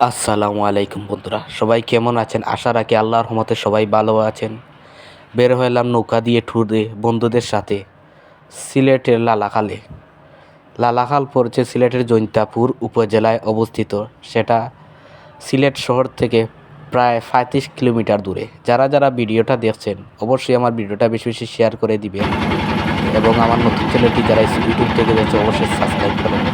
আসসালামু আলাইকুম বন্ধুরা, সবাই কেমন আছেন? আশা রাখি আল্লাহর রহমতে সবাই ভালো আছেন। বের হলাম নৌকা দিয়ে ট্যুরে বন্ধুদের সাথে সিলেটের লালাখালে। লালাখাল পড়ছে সিলেটের জৈন্তাপুর উপজেলায় অবস্থিত। সেটা সিলেট শহর থেকে প্রায় 35 কিলোমিটার দূরে। যারা যারা ভিডিওটা দেখছেন অবশ্যই আমার ভিডিওটা বেশি বেশি শেয়ার করে দিবেন এবং আমার নতুন চ্যানেলটি যারা ইউটিউব থেকে দেখছে অবশ্যই সাবস্ক্রাইব করবেন।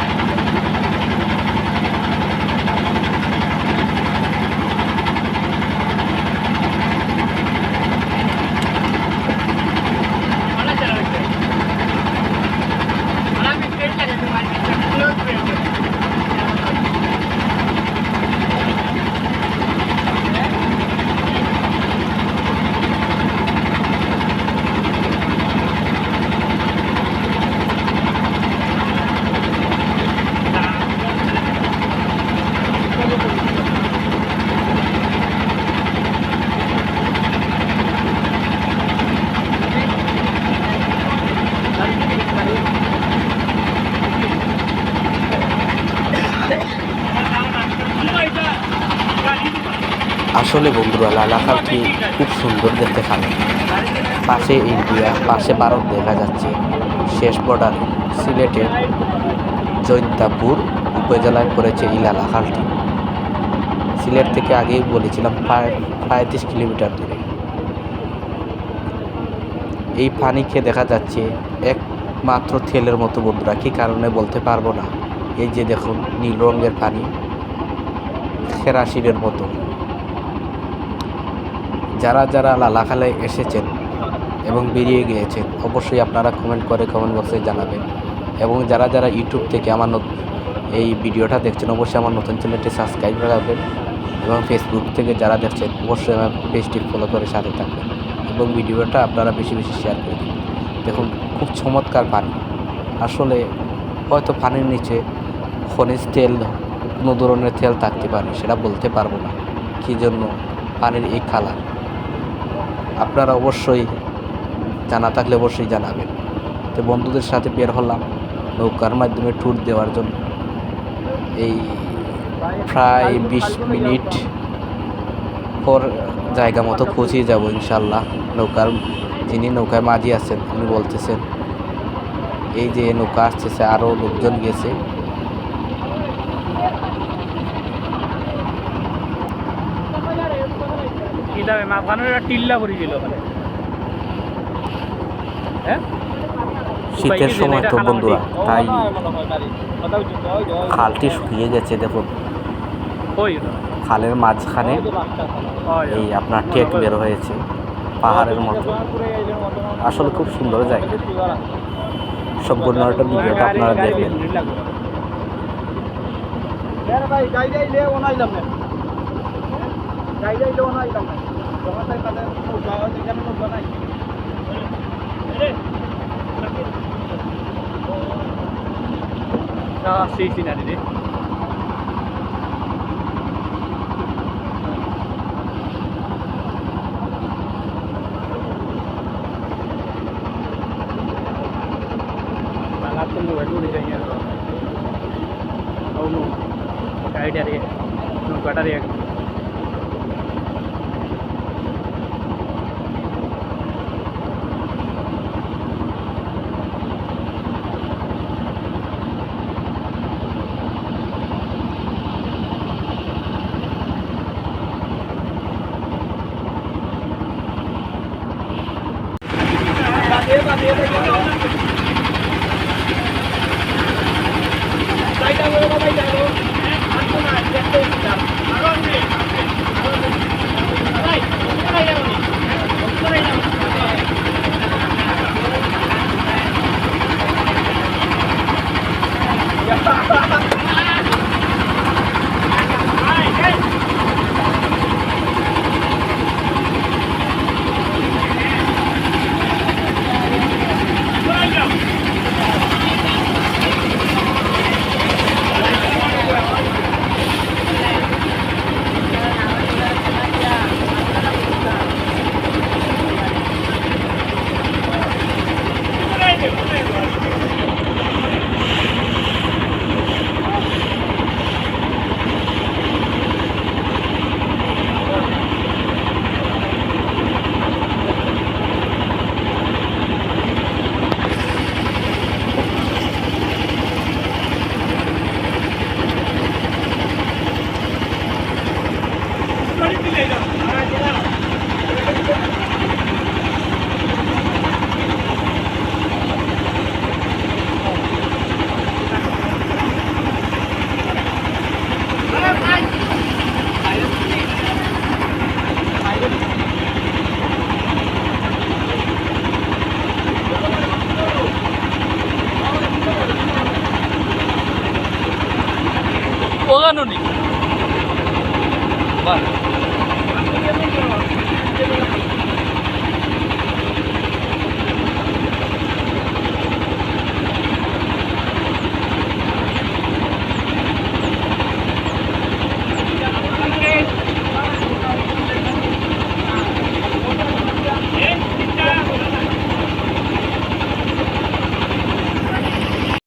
আসলে বন্ধুরা, লালাখালটি খুব সুন্দর দেখতে খালে। পাশে ইন্ডিয়া, পাশে ভারত দেখা যাচ্ছে। শেষ বর্ডার সিলেটের জৈন্তাপুর উপজেলায় পড়েছে এই লালাখালটি। সিলেট থেকে আগেই বলেছিলাম প্রায় 35 কিলোমিটার দূরে। এই পানিকে দেখা যাচ্ছে একমাত্র তেলের মতো বন্ধুরা, কী কারণে বলতে পারবো না। এই যে দেখুন, নীল রঙের পানি, কেরাসিনের মতো। যারা যারা লালাখালে এসেছেন এবং বেরিয়ে গিয়েছেন অবশ্যই আপনারা কমেন্ট বক্সে জানাবেন। এবং যারা যারা ইউটিউব থেকে আমার এই ভিডিওটা দেখছেন অবশ্যই আমার নতুন চ্যানেলটি সাবস্ক্রাইব রাখবেন এবং ফেসবুক থেকে যারা দেখছেন অবশ্যই আমার পেজটি ফলো করে সাথে থাকবেন এবং ভিডিওটা আপনারা বেশি বেশি শেয়ার করে দিন। দেখুন, খুব চমৎকার পানি। আসলে হয়তো পানির নিচে খনিজ তেল, কোনো ধরনের তেল থাকতে পারে, সেটা বলতে পারবো না কী জন্য পানির এই কালার। আপনারা অবশ্যই জানা থাকলে অবশ্যই জানাবেন। তো বন্ধুদের সাথে বের হলাম নৌকার মাধ্যমে ট্যুর দেওয়ার জন্য। এই প্রায় 20 মিনিট পর জায়গা মতো পৌঁছে যাব ইনশাল্লাহ। যিনি নৌকায় মাঝি আছেন উনি বলতেছেন এই যে নৌকা আসতেছে, আরও লোকজন গেছে। শীতের সময় তো বন্ধুরা, তাই খালটি শুকিয়ে গেছে। দেখুন, খালের মাঝখানে এই আপনার টেক বের হয়েছে পাহাড়ের মতো। আসলে খুব সুন্দর জায়গা। সম্পূর্ণ একটা ভিডিওটা আপনারা দেখবেন। সেই সিনারি রে। नौकाटारे